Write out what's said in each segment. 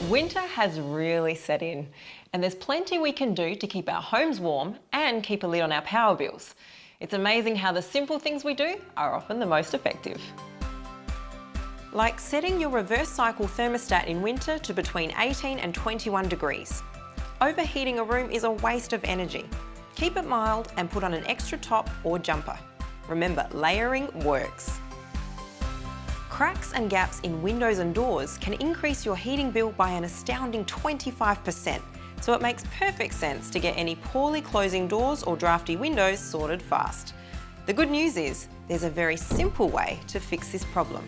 Winter has really set in, and there's plenty we can do to keep our homes warm and keep a lid on our power bills. It's amazing how the simple things we do are often the most effective. Like setting your reverse cycle thermostat in winter to between 18 and 21 degrees. Overheating a room is a waste of energy. Keep it mild and put on an extra top or jumper. Remember, layering works. Cracks and gaps in windows and doors can increase your heating bill by an astounding 25%, so it makes perfect sense to get any poorly closing doors or drafty windows sorted fast. The good news is, there's a very simple way to fix this problem.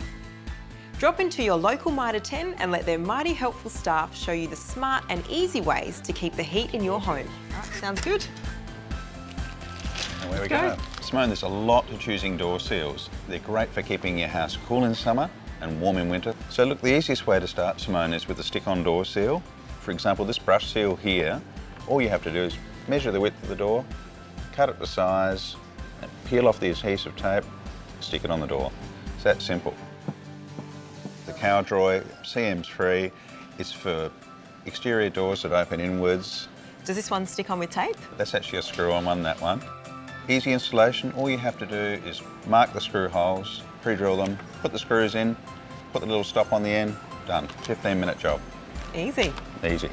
Drop into your local Mitre 10 and let their mighty helpful staff show you the smart and easy ways to keep the heat in your home. All right, sounds good. And there we go. Simone, there's a lot to choosing door seals. They're great for keeping your house cool in summer and warm in winter. So look, the easiest way to start, Simone, is with a stick-on door seal. For example, this brush seal here, all you have to do is measure the width of the door, cut it to size, and peel off the adhesive tape, stick it on the door. It's that simple. The Cowdroy CM3 is for exterior doors that open inwards. Does this one stick on with tape? That's actually a screw-on one, that one. Easy installation, all you have to do is mark the screw holes, pre-drill them, put the screws in, put the little stop on the end, done. 15-minute job. Easy. Easy.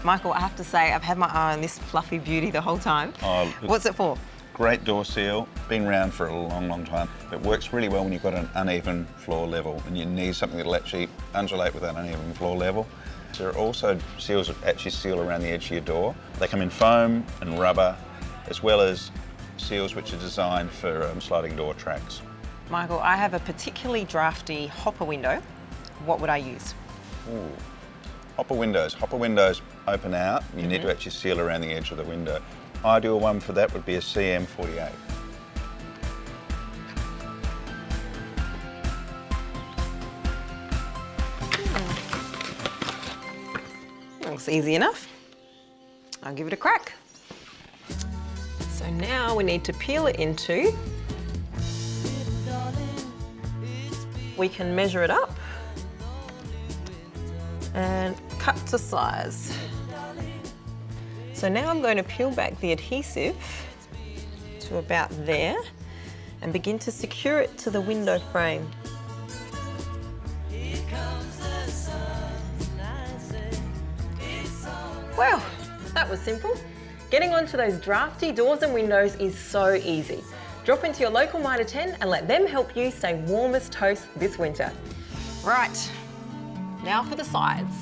Michael, I have to say, I've had my eye on this fluffy beauty the whole time. Oh, what's it for? Great door seal, been around for a long, long time. It works really well when you've got an uneven floor level and you need something that'll actually undulate with that uneven floor level. There are also seals that actually seal around the edge of your door. They come in foam and rubber, as well as seals which are designed for sliding door tracks. Michael, I have a particularly drafty hopper window. What would I use? Ooh. Hopper windows. Hopper windows open out. You need to actually seal around the edge of the window. Ideal one for that would be a CM48. Looks easy enough. I'll give it a crack. So now we need to peel it into. We can measure it up and cut to size. So now I'm going to peel back the adhesive to about there and begin to secure it to the window frame. Well, that was simple. Getting onto those drafty doors and windows is so easy. Drop into your local Mitre 10 and let them help you stay warm as toast this winter. Right, now for the sides.